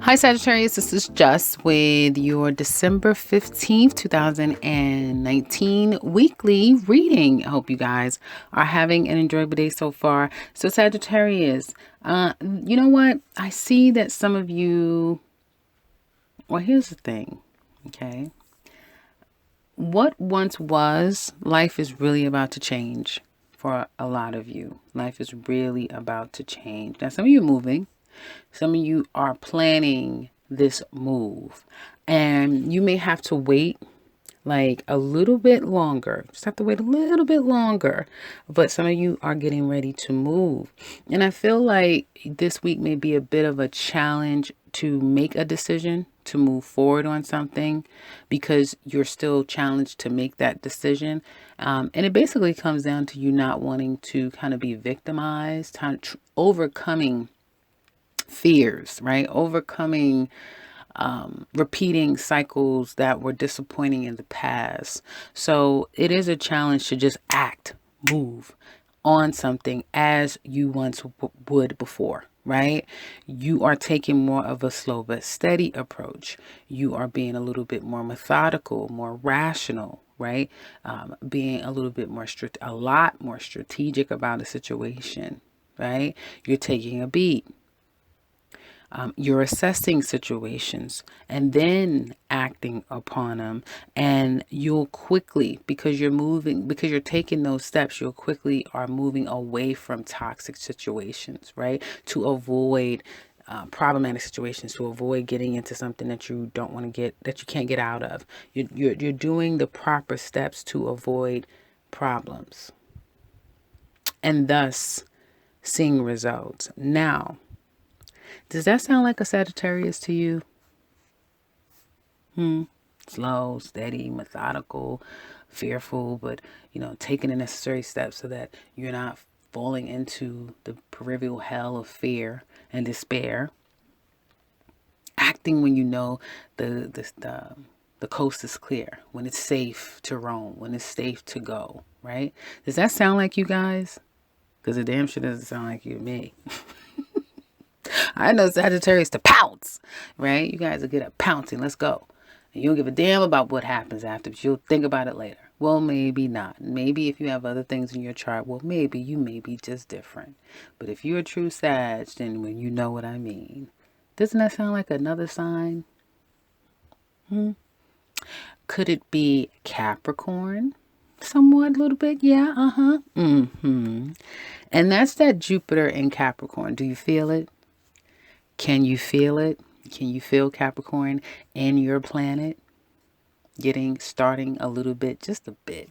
Hi Sagittarius, this is Just with your December 15th, 2019 weekly reading. I hope you guys are having an enjoyable day so far. So Sagittarius, you know what? I see that some of you, well, here's the thing, okay? What once was, life is really about to change for a lot of you. Life is really about to change. Now, some of you are moving. Some of you are planning this move, and you may have to wait like a little bit longer. Just have to wait a little bit longer. But some of you are getting ready to move. And I feel like this week may be a bit of a challenge to make a decision to move forward on something because you're still challenged to make that decision. And it basically comes down to you not wanting to kind of be victimized, overcoming fears, right? Overcoming repeating cycles that were disappointing in the past. So it is a challenge to just move on something as you once would before, right? You are taking more of a slow but steady approach. You are being a little bit more methodical, more rational, right? Being a little bit more a lot more strategic about a situation, right? You're taking a beat. You're assessing situations and then acting upon them, and you'll quickly, because you're taking those steps, you'll quickly are moving away from toxic situations, right? To avoid problematic situations, to avoid getting into something that you don't want to that you can't get out of. You're doing the proper steps to avoid problems and thus seeing results. Now, does that sound like a Sagittarius to you? Slow, steady, methodical, fearful, but taking the necessary steps so that you're not falling into the peripheral hell of fear and despair. Acting when you know the coast is clear, when it's safe to roam, when it's safe to go, right? Does that sound like you guys? Because it damn sure doesn't sound like you to me. I know Sagittarius to pounce, right? You guys are good at pouncing. Let's go. And you don't give a damn about what happens after, but you'll think about it later. Well, maybe not. Maybe if you have other things in your chart, well, maybe you may be just different. But if you're a true Sag, then when you know what I mean. Doesn't that sound like another sign? Could it be Capricorn? Somewhat, a little bit, yeah, And that's that Jupiter in Capricorn. Do you feel it? Can you feel it? Can you feel Capricorn in your planet? Starting a little bit, just a bit.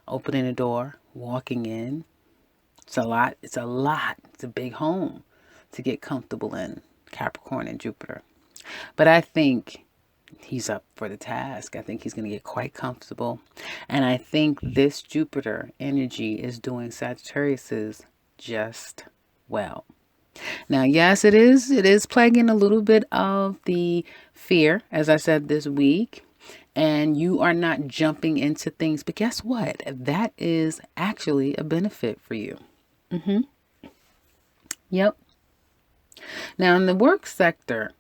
Opening a door, walking in. It's a lot. It's a lot. It's a big home to get comfortable in, Capricorn and Jupiter. But I think he's up for the task. I think he's going to get quite comfortable. And I think this Jupiter energy is doing Sagittarius's just well. Now, yes, it is. It is plaguing a little bit of the fear, as I said this week. And you are not jumping into things. But guess what? That is actually a benefit for you. Yep. Now, in the work sector,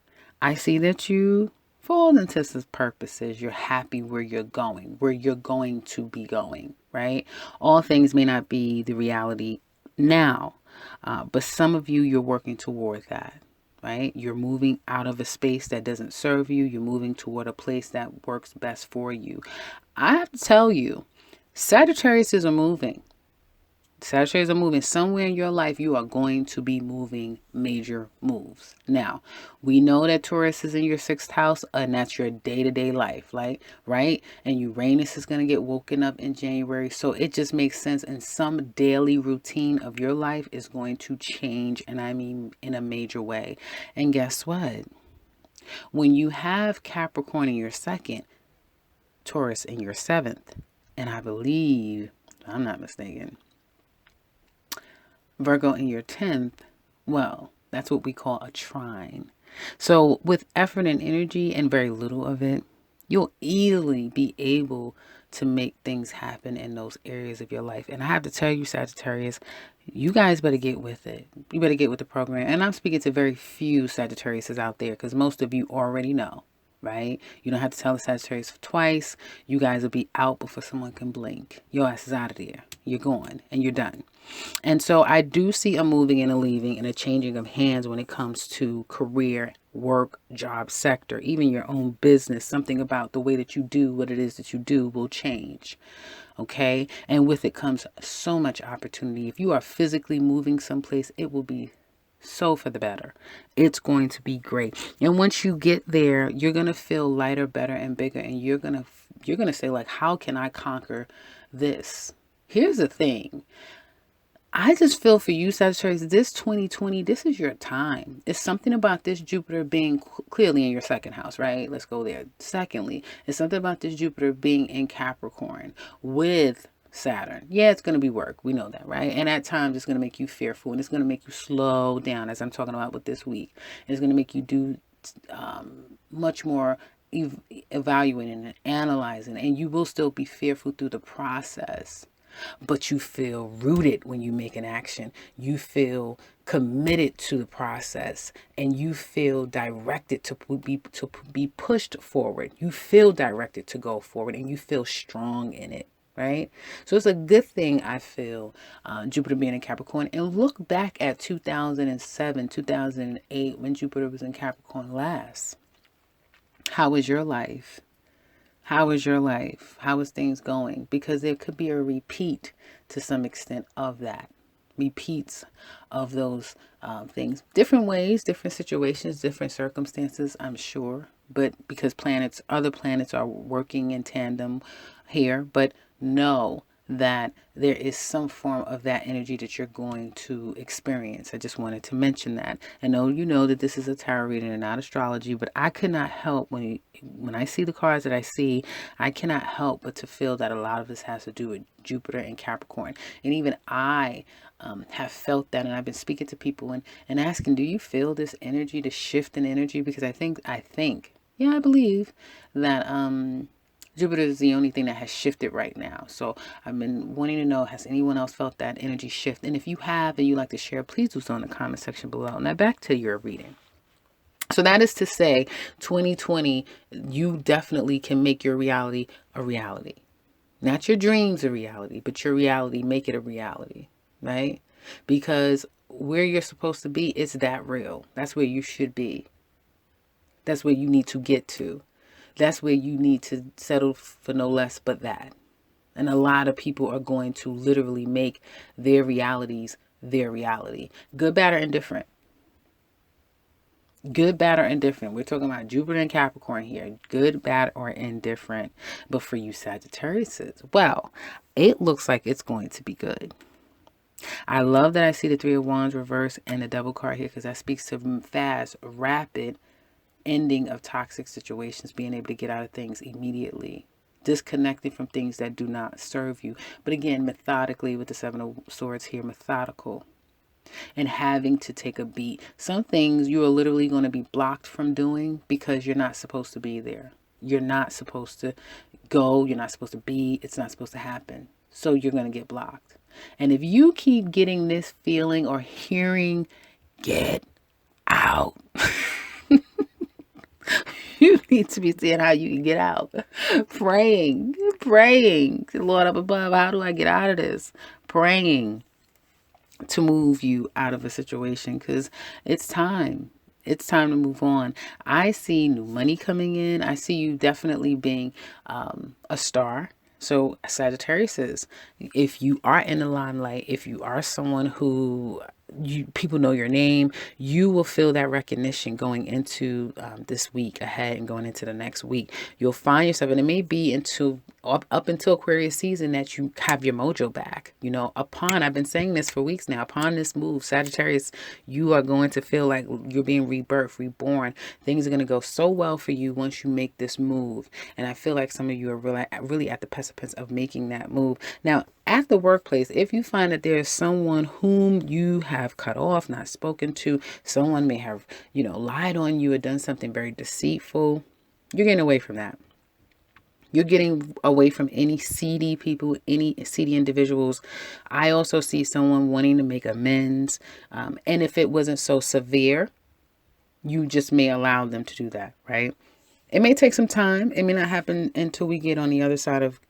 I see that you, for all intents and purposes, you're happy where you're going to be going, right? All things may not be the reality now. But some of you, you're working toward that, right? You're moving out of a space that doesn't serve you. You're moving toward a place that works best for you. I have to tell you, Sagittarius are moving. Sagittarius are moving. Somewhere in your life, you are going to be moving major moves. Now, we know that Taurus is in your 6th house, and that's your day-to-day life, right? And Uranus is going to get woken up in January. So it just makes sense. And some daily routine of your life is going to change, and I mean in a major way. And guess what? When you have Capricorn in your 2nd, Taurus in your 7th, and I believe, I'm not mistaken, Virgo in your 10th, well, that's what we call a trine. So with effort and energy and very little of it, you'll easily be able to make things happen in those areas of your life. And I have to tell you, Sagittarius, you guys better get with it. You better get with the program. And I'm speaking to very few Sagittariuses out there because most of you already know, right? You don't have to tell the Sagittarius twice. You guys will be out before someone can blink. Your ass is out of there. You're gone and you're done. And so I do see a moving and a leaving and a changing of hands when it comes to career, work, job sector, even your own business. Something about the way that you do what it is that you do will change. Okay. And with it comes so much opportunity. If you are physically moving someplace, it will be so for the better. It's going to be great. And once you get there, you're going to feel lighter, better, and bigger. And you're going to say, like, how can I conquer this? Here's the thing. I just feel for you, Sagittarius, this 2020, this is your time. It's something about this Jupiter being clearly in your second house, right? Let's go there. Secondly, it's something about this Jupiter being in Capricorn with Saturn. Yeah, it's going to be work. We know that, right? And at times it's going to make you fearful and it's going to make you slow down, as I'm talking about with this week. It's going to make you do much more evaluating and analyzing, and you will still be fearful through the process. But you feel rooted when you make an action. You feel committed to the process, and you feel directed to be pushed forward. You feel directed to go forward, and you feel strong in it, right? So it's a good thing, I feel, Jupiter being in Capricorn. And look back at 2007, 2008, when Jupiter was in Capricorn last. How was your life? How is your life? How is things going? Because there could be a repeat to some extent of that. Repeats of those things. Different ways, different situations, different circumstances, I'm sure. But because other planets are working in tandem here. But know that there is some form of that energy that you're going to experience. I just wanted to mention that. I know you know that this is a tarot reading and not astrology, but I could not help when I see the cards that I see, I cannot help but to feel that a lot of this has to do with Jupiter and Capricorn. And even I have felt that, and I've been speaking to people and asking, do you feel this energy, the shift in energy? Because I believe that Jupiter is the only thing that has shifted right now. So I've been wanting to know, has anyone else felt that energy shift? And if you have and you like to share, please do so in the comment section below. Now back to your reading. So that is to say, 2020, you definitely can make your reality a reality. Not your dreams a reality, but your reality, make it a reality, right? Because where you're supposed to be, it's that real. That's where you should be. That's where you need to get to. That's where you need to settle for no less but that. And a lot of people are going to literally make their realities their reality. Good, bad, or indifferent. Good, bad, or indifferent. We're talking about Jupiter and Capricorn here. Good, bad, or indifferent. But for you Sagittarius, well, it looks like it's going to be good. I love that I see the Three of Wands reverse and the Devil card here, because that speaks to fast, rapid ending of toxic situations, being able to get out of things immediately, disconnecting from things that do not serve you. But again, methodically, with the Seven of Swords here, methodical, and having to take a beat. Some things you are literally going to be blocked from doing because you're not supposed to be there. You're not supposed to go. You're not supposed to be. It's not supposed to happen. So you're going to get blocked. And if you keep getting this feeling or hearing, get out. You need to be seeing how you can get out. Praying. Lord up above, how do I get out of this? Praying to move you out of a situation, because it's time. It's time to move on. I see new money coming in. I see you definitely being a star. So Sagittarius is, if you are in the limelight, if you are someone who people know your name, you will feel that recognition going into this week ahead and going into the next week. You'll find yourself, and it may be up until Aquarius season, that you have your mojo back. You know, I've been saying this for weeks now, upon this move, Sagittarius, you are going to feel like you're being rebirthed, reborn. Things are going to go so well for you once you make this move. And I feel like some of you are really at the precipice of making that move. Now, at the workplace, if you find that there is someone whom you have cut off, not spoken to, someone may have, lied on you or done something very deceitful, you're getting away from that. You're getting away from any seedy people, any seedy individuals. I also see someone wanting to make amends. And if it wasn't so severe, you just may allow them to do that, right? It may take some time. It may not happen until we get on the other side of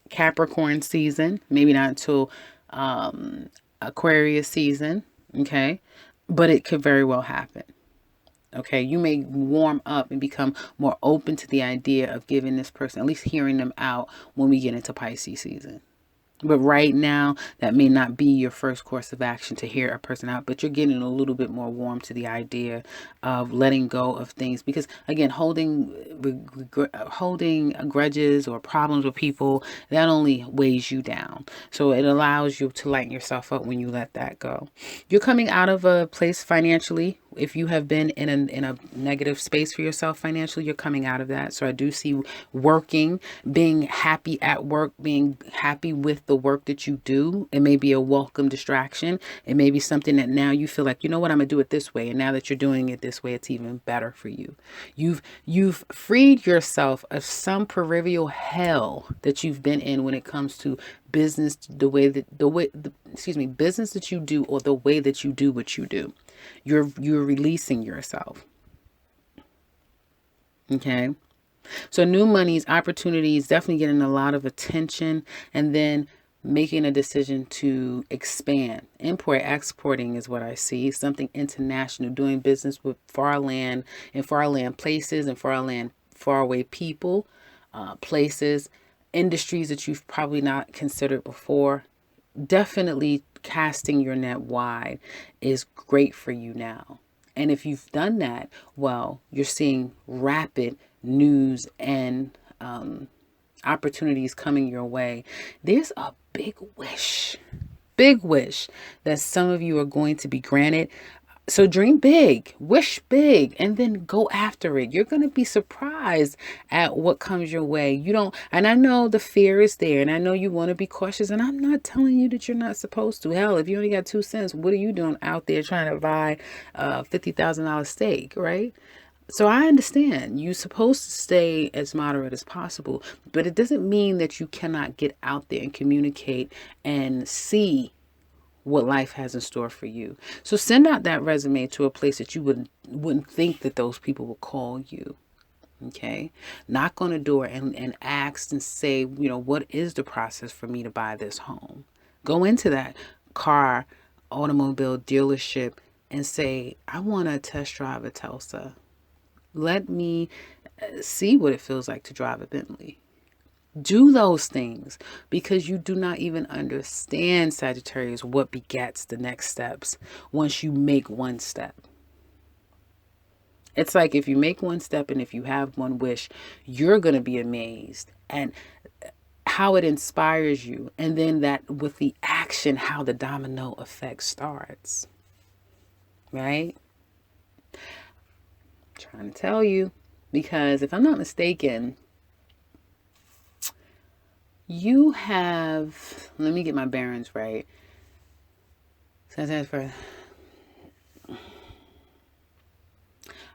Capricorn season. Maybe not until Aquarius season. Okay. But it could very well happen. Okay, you may warm up and become more open to the idea of giving this person, at least hearing them out when we get into Pisces season. But right now, that may not be your first course of action to hear a person out, but you're getting a little bit more warm to the idea of letting go of things. Because again, holding grudges or problems with people, that only weighs you down. So it allows you to lighten yourself up when you let that go. You're coming out of a place financially. If you have been in a negative space for yourself financially, you're coming out of that. So I do see working, being happy at work, being happy with the work that you do. It may be a welcome distraction. It may be something that now you feel like, you know what, I'm gonna do it this way. And now that you're doing it this way, it's even better for you. You've freed yourself of some peripheral hell that you've been in when it comes to business, business that you do, or the way that you do what you do. You're releasing yourself. Okay. So new monies, opportunities, definitely getting a lot of attention, and then making a decision to expand. Import, exporting is what I see. Something international, doing business with far land and far land places and far land, far away people, places, industries that you've probably not considered before. Definitely casting your net wide is great for you now. And if you've done that, well, you're seeing rapid news and opportunities coming your way. There's a big wish that some of you are going to be granted. So dream big, wish big, and then go after it. You're going to be surprised at what comes your way. And I know the fear is there, and I know you want to be cautious, and I'm not telling you that you're not supposed to. Hell, if you only got 2 cents, what are you doing out there trying to buy a $50,000 steak, right? So I understand you're supposed to stay as moderate as possible, but it doesn't mean that you cannot get out there and communicate and see what life has in store for you. So send out that resume to a place that you wouldn't think that those people will call you. Okay. Knock on a door and ask and say, what is the process for me to buy this home? Go into that automobile dealership and say, I want to test drive a Tesla. Let me see what it feels like to drive a Bentley. Do those things, because you do not even understand, Sagittarius, what begets the next steps once you make one step. It's like if you make one step and if you have one wish, you're going to be amazed at how it inspires you. And then that with the action, how the domino effect starts. Right? I'm trying to tell you, because if I'm not mistaken, you have, let me get my bearings right.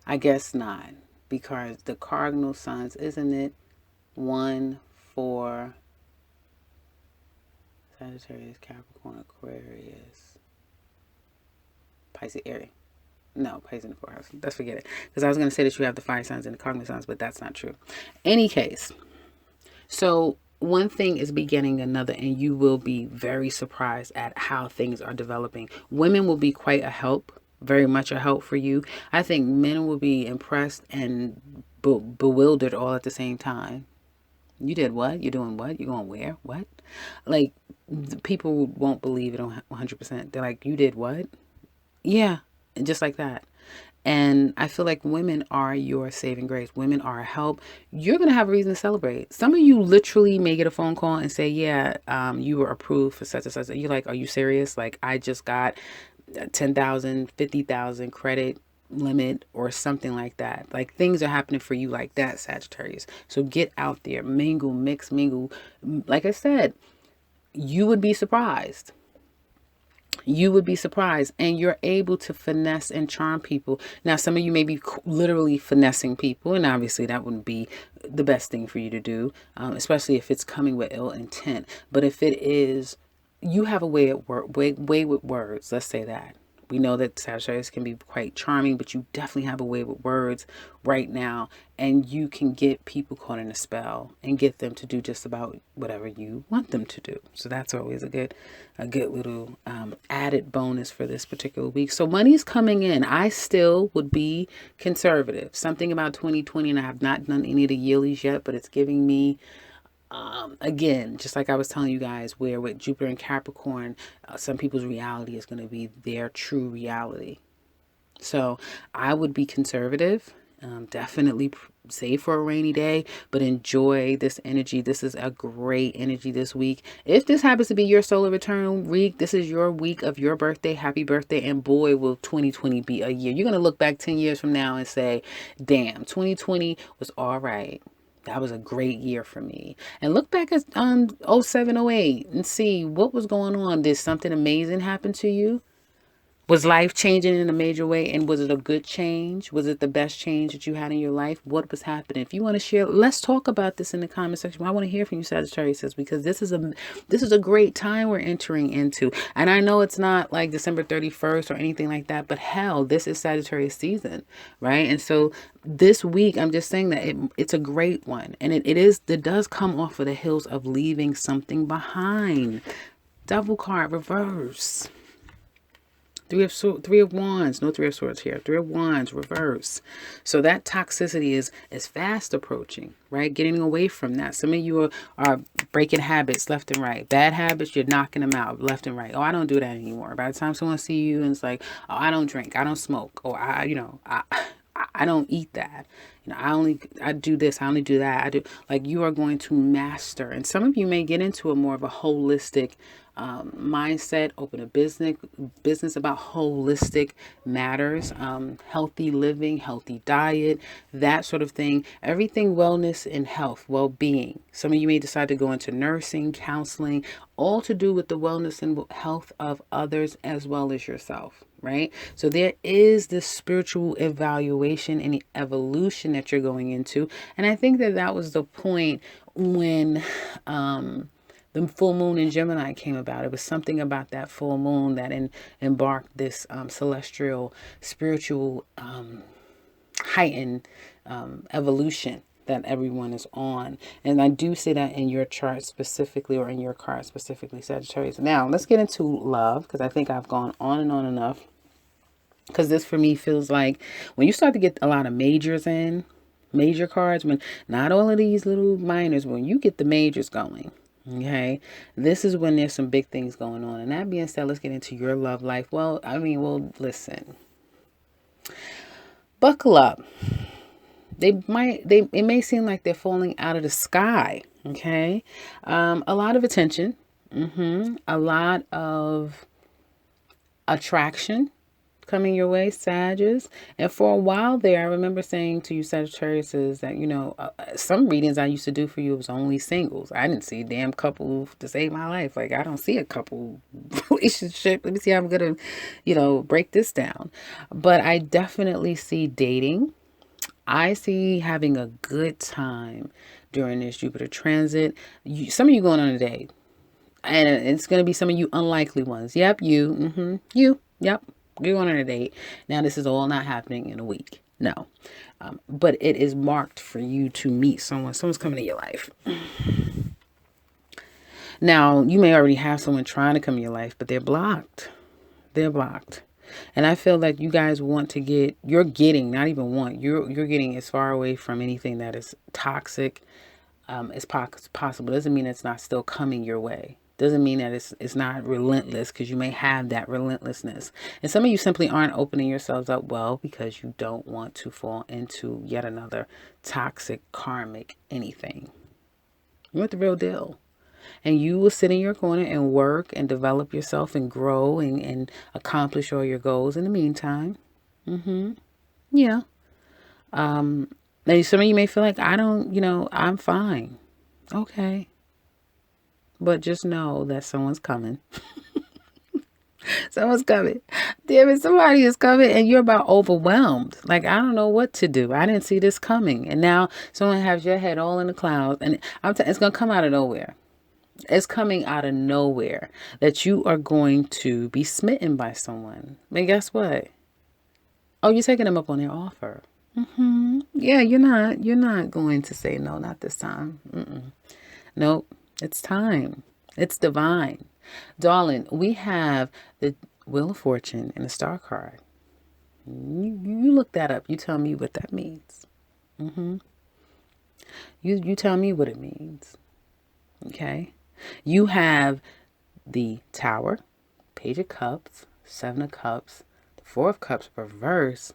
I guess not, because the cardinal signs, isn't it? 1, 4, Sagittarius, Capricorn, Aquarius, Pisces, Aries. No, Pisces in the 4th house. Let's forget it. Because I was going to say that you have the fire signs and the cardinal signs, but that's not true. Any case, so one thing is beginning another, and you will be very surprised at how things are developing. Women will be quite a help, very much a help for you. I think men will be impressed and bewildered all at the same time. You did what? You're doing what? You're going where? What? Like, people won't believe it 100%. They're like, you did what? Yeah, just like that. And I feel like women are your saving grace. Women are a help. You're going to have a reason to celebrate. Some of you literally may get a phone call and say, yeah, you were approved for such and such. You're like, are you serious? Like, I just got 10,000, 50,000 credit limit or something like that. Like, things are happening for you like that, Sagittarius. So get out there, mingle, mix, mingle. Like I said, you would be surprised. You would be surprised, and you're able to finesse and charm people. Now, some of you may be literally finessing people, and obviously that wouldn't be the best thing for you to do, especially if it's coming with ill intent. But if it is, you have a way at work, way with words. Let's say that. We know that Sagittarius can be quite charming, but you definitely have a way with words right now, and you can get people caught in a spell and get them to do just about whatever you want them to do. So that's always a good little added bonus for this particular week. So money's coming in. I still would be conservative. Something about 2020, and I have not done any of the yearlies yet, but it's giving me again, just like I was telling you guys, where with Jupiter and Capricorn, some people's reality is going to be their true reality. So I would be conservative, definitely save for a rainy day, but enjoy this energy. This is a great energy this week. If this happens to be your solar return week, this is your week of your birthday. Happy birthday. And boy, will 2020 be a year. You're going to look back 10 years from now and say, damn, 2020 was all right. That was a great year for me. And look back at 07, 08 and see what was going on. Did something amazing happen to you? Was life changing in a major way? And was it a good change? Was it the best change that you had in your life? What was happening? If you want to share, let's talk about this in the comment section. I want to hear from you, Sagittarius, because this is a great time we're entering into. And I know it's not like December 31st or anything like that, but hell, this is Sagittarius season, right? And so this week, I'm just saying that it's a great one. And it does come off of the hills of leaving something behind. Double card reverse. Three of Wands, no Three of Swords here. Three of Wands, reverse. So that toxicity is fast approaching, right? Getting away from that. Some of you are breaking habits left and right. Bad habits, you're knocking them out left and right. Oh, I don't do that anymore. By the time someone see you and it's like, oh, I don't drink, I don't smoke, or I don't eat that. I do this, I only do that. I do, like, you are going to master. And some of you may get into a more of a holistic mindset, open a business about holistic matters, healthy living, healthy diet, that sort of thing. Everything wellness and health, well-being. Some of you may decide to go into nursing, counseling, all to do with the wellness and health of others as well as yourself, right? So there is this spiritual evaluation and evolution that you're going into. And I think that was the point when the full moon in Gemini came about. It was something about that full moon that embarked this celestial, spiritual, heightened evolution that everyone is on. And I do see that in your chart specifically, or in your card specifically, Sagittarius. Now, let's get into love, because I think I've gone on and on enough. Because this for me feels like when you start to get a lot of majors in, major cards, when not all of these little minors, when you get the majors going, okay, this is when there's some big things going on. And that being said, let's get into your love life. Well, listen, buckle up. It may seem like they're falling out of the sky. Okay. A lot of attention. A lot of attraction coming your way, Sagittarius. And for a while there, I remember saying to you, Sagittarius, is that, some readings I used to do for you was only singles. I didn't see a damn couple to save my life. Like, I don't see a couple relationship. Let me see how I'm going to, break this down. But I definitely see dating. I see having a good time during this Jupiter transit. Some of you going on a date. And it's going to be some of you unlikely ones. Yep, you. Yep. You're going on a date. Now, this is all not happening in a week. No. But it is marked for you to meet someone. Someone's coming to your life. Now, you may already have someone trying to come in your life, but they're blocked. They're blocked. And I feel like you guys want to you're getting as far away from anything that is toxic as possible. Doesn't mean it's not still coming your way. Doesn't mean that it's not relentless, because you may have that relentlessness. And some of you simply aren't opening yourselves up well because you don't want to fall into yet another toxic, karmic anything. You want the real deal. And you will sit in your corner and work and develop yourself and grow and accomplish all your goals in the meantime. Yeah. And some of you may feel like, I'm fine. Okay. But just know that someone's coming. Someone's coming. Damn it, somebody is coming and you're about overwhelmed. Like, I don't know what to do. I didn't see this coming. And now someone has your head all in the clouds and it's going to come out of nowhere. It's coming out of nowhere that you are going to be smitten by someone. And guess what? Oh, you're taking them up on their offer. Yeah, you're not going to say no, not this time. Nope. It's time. It's divine. Darling, we have the Wheel of Fortune and the Star card. You look that up. You tell me what that means. You tell me what it means. Okay? You have the Tower, Page of Cups, Seven of Cups, the Four of Cups reverse,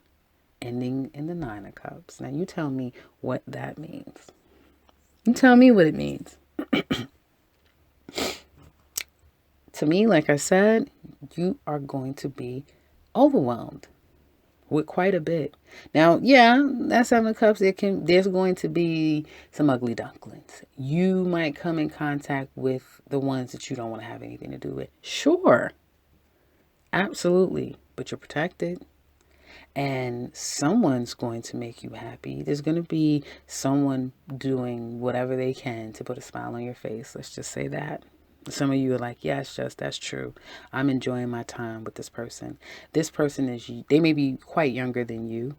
ending in the Nine of Cups. Now you tell me what that means. You tell me what it means. To me, like I said, you are going to be overwhelmed with quite a bit. Now, yeah, that Seven of Cups, there's going to be some ugly ducklings. You might come in contact with the ones that you don't want to have anything to do with. Sure. Absolutely. But you're protected. And someone's going to make you happy. There's going to be someone doing whatever they can to put a smile on your face. Let's just say that. Some of you are like, yes, that's true. I'm enjoying my time with this person. This person they may be quite younger than you,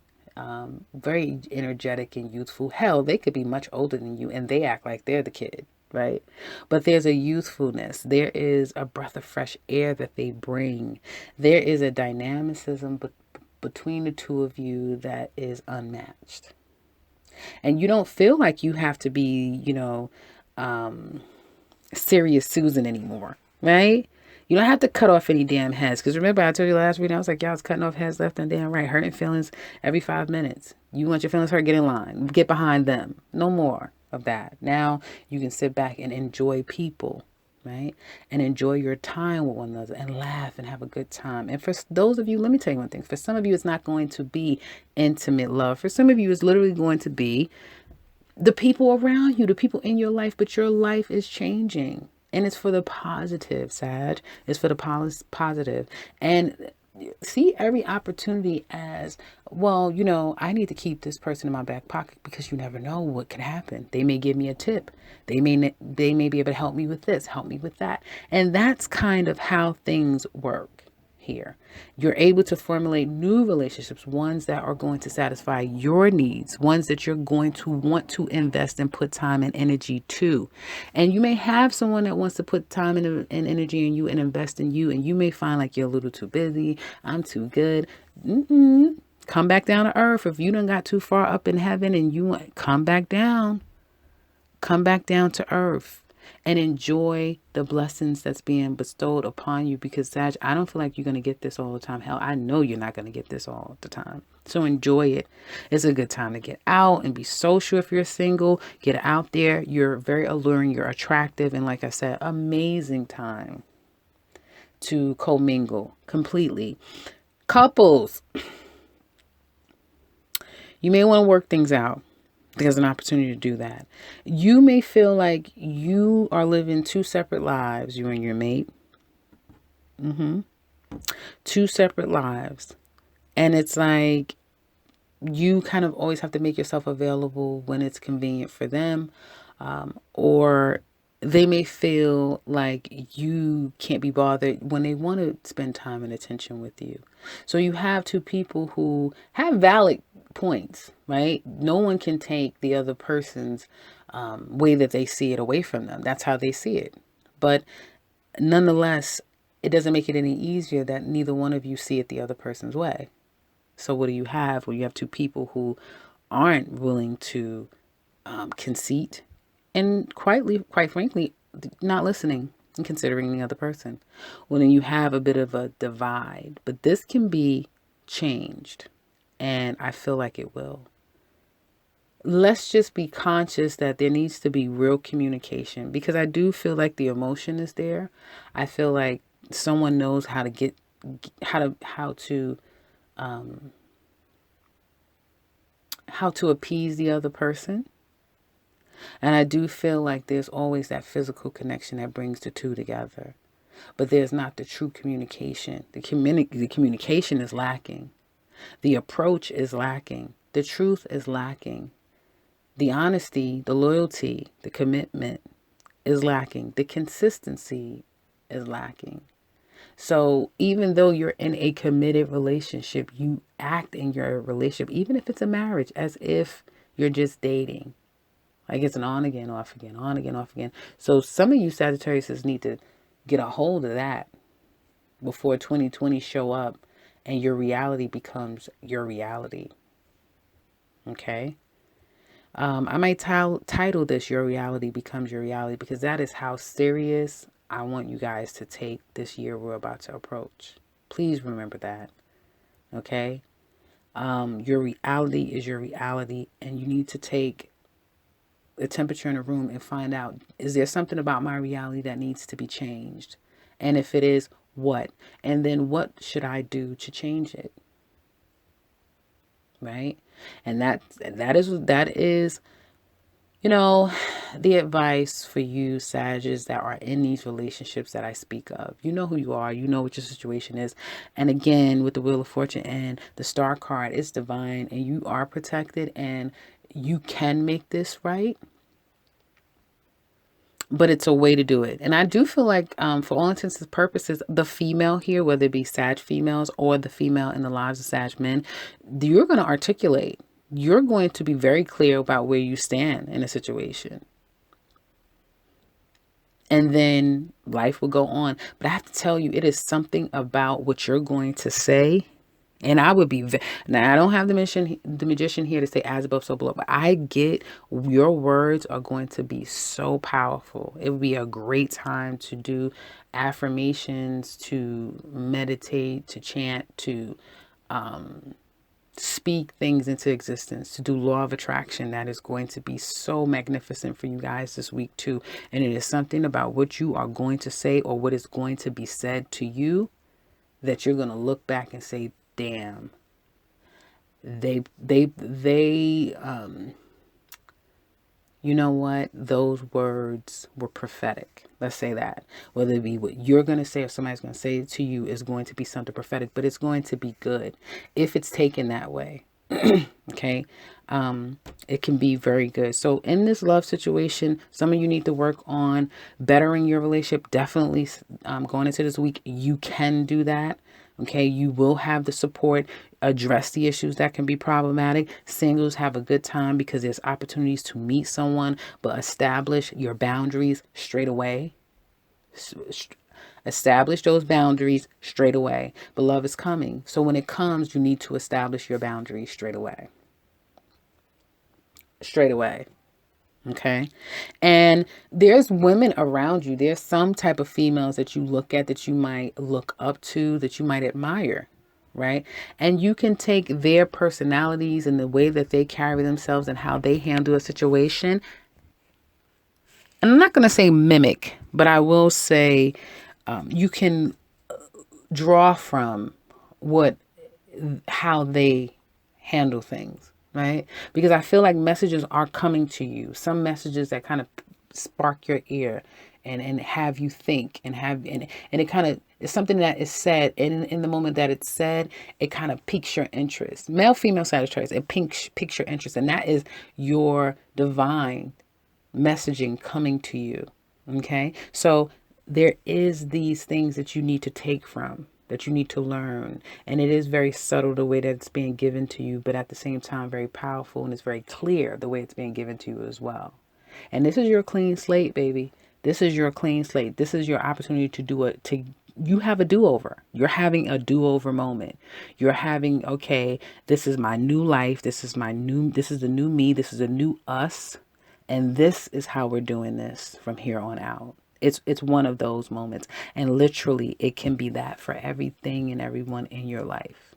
very energetic and youthful. Hell, they could be much older than you and they act like they're the kid, right? But there's a youthfulness. There is a breath of fresh air that they bring. There is a dynamicism between the two of you that is unmatched. And you don't feel like you have to be, serious Susan anymore, right? You don't have to cut off any damn heads. Because remember, I told you last week, I was like, y'all was cutting off heads left and damn right, hurting feelings every 5 minutes. You want your feelings hurt, get in line, get behind them. No more of that. Now you can sit back and enjoy people, right? And enjoy your time with one another and laugh and have a good time. And for those of you, let me tell you one thing. For some of you, it's not going to be intimate love. For some of you, it's literally going to be the people around you, the people in your life, but your life is changing and it's for the positive, Sag. It's for the positive. And see every opportunity as, well, I need to keep this person in my back pocket because you never know what can happen. They may give me a tip. They may be able to help me with this, help me with that. And that's kind of how things work here. You're able to formulate new relationships, ones that are going to satisfy your needs, ones that you're going to want to invest and put time and energy to. And you may have someone that wants to put time and energy in you and invest in you, and you may find like you're a little too busy. I'm too good. Come back down to earth. If you done got too far up in heaven and you want, come back down to earth. And enjoy the blessings that's being bestowed upon you, because Sag, I don't feel like you're going to get this all the time. Hell, I know you're not going to get this all the time. So enjoy it. It's a good time to get out and be social if you're single. Get out there. You're very alluring. You're attractive. And like I said, amazing time to commingle completely. Couples, you may want to work things out. There's an opportunity to do that. You may feel like you are living two separate lives, you and your mate. Two separate lives. And it's like you kind of always have to make yourself available when it's convenient for them. Or they may feel like you can't be bothered when they want to spend time and attention with you. So you have two people who have valid points, right? No one can take the other person's way that they see it away from them. That's how they see it. But nonetheless, it doesn't make it any easier that neither one of you see it the other person's way. So what do you have? Well, you have two people who aren't willing to concede and quite frankly, not listening and considering the other person. Well, then you have a bit of a divide, but this can be changed. And I feel like it will. Let's just be conscious that there needs to be real communication, because I do feel like the emotion is there. I feel like someone knows how to appease the other person. And I do feel like there's always that physical connection that brings the two together. but there's not the true communication. The communication is lacking. The approach is lacking. The truth is lacking. The honesty, the loyalty, the commitment is lacking. The consistency is lacking. So even though you're in a committed relationship, you act in your relationship, even if it's a marriage, as if you're just dating. Like it's an on again, off again, on again, off again. So some of you Sagittarius need to get a hold of that before 2020 show up and your reality becomes your reality. Okay? I might title this Your Reality Becomes Your Reality, because that is how serious I want you guys to take this year we're about to approach. Please remember that. Okay? Your reality is your reality, and you need to take the temperature in a room and find out, is there something about my reality that needs to be changed? And if it is, what? And then what should I do to change it? Right? And that is, you know, the advice for you Sagittarius that are in these relationships that I speak of. You know who you are. You know what your situation is. And again, with the Wheel of Fortune and the Star card, it's divine and you are protected and you can make this right. But it's a way to do it. And I do feel like, for all intents and purposes, the female here, whether it be Sag females or the female in the lives of Sag men, you're going to articulate. You're going to be very clear about where you stand in a situation. And then life will go on. But I have to tell you, it is something about what you're going to say. And I would be, now I don't have the magician here to say as above, so below, but I get your words are going to be so powerful. It would be a great time to do affirmations, to meditate, to chant, to speak things into existence, to do law of attraction. That is going to be so magnificent for you guys this week too. And it is something about what you are going to say or what is going to be said to you that you're going to look back and say, damn, they you know what, those words were prophetic. Let's say that. Whether it be what you're going to say or somebody's going to say to you is going to be something prophetic, but it's going to be good if it's taken that way. Okay. It can be very good. So in this love situation, some of you need to work on bettering your relationship. Definitely going into this week, you can do that. Okay, you will have the support, address the issues that can be problematic. Singles have a good time because there's opportunities to meet someone, but establish your boundaries straight away. Establish those boundaries straight away. But love is coming. So when it comes, you need to establish your boundaries straight away. Straight away. Okay. And there's women around you. There's some type of females that you look at, that you might look up to, that you might admire. Right. And you can take their personalities and the way that they carry themselves and how they handle a situation. And I'm not going to say mimic, but I will say you can draw from how they handle things. Right? Because I feel like messages are coming to you. Some messages that kind of spark your ear and have you think and it kind of is something that is said. And in the moment that it's said, it kind of piques your interest. Male, female, Sagittarius, it piques your interest. And that is your divine messaging coming to you. Okay. So there is these things that you need to take from, that you need to learn. And it is very subtle the way that it's being given to you, but at the same time, very powerful, and it's very clear the way it's being given to you as well. And this is your clean slate, baby. This is your clean slate. This is your opportunity to do it. You have a do-over. You're having a do-over moment. You're having, okay, this is my new life. This is the new me. This is a new us. And this is how we're doing this from here on out. It's one of those moments. And literally, it can be that for everything and everyone in your life.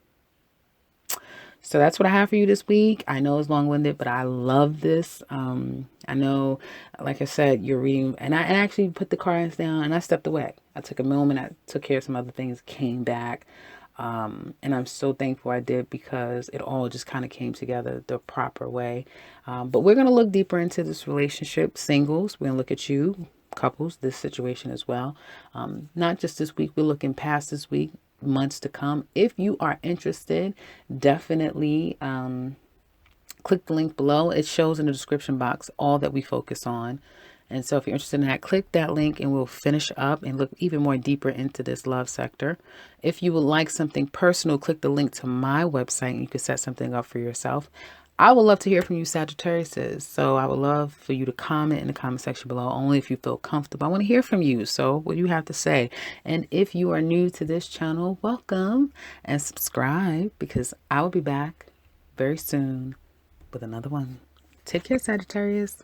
So that's what I have for you this week. I know it's long-winded, but I love this. I know, like I said, you're reading, and I actually put the cards down and I stepped away. I took a moment. I took care of some other things, came back. And I'm so thankful I did, because it all just kind of came together the proper way. But we're going to look deeper into this relationship. Singles, we're going to look at you. couples, this situation as well. Not just this week, we're looking past this week, months to come. If you are interested, definitely click the link below. It shows in the description box all that we focus on. And so if you're interested in that, click that link and we'll finish up and look even more deeper into this love sector. If you would like something personal, click the link to my website and you can set something up for yourself. I would love to hear from you, Sagittarius. So I would love for you to comment in the comment section below, only if you feel comfortable. I want to hear from you. So what do you have to say? And if you are new to this channel, welcome and subscribe, because I will be back very soon with another one. Take care, Sagittarius.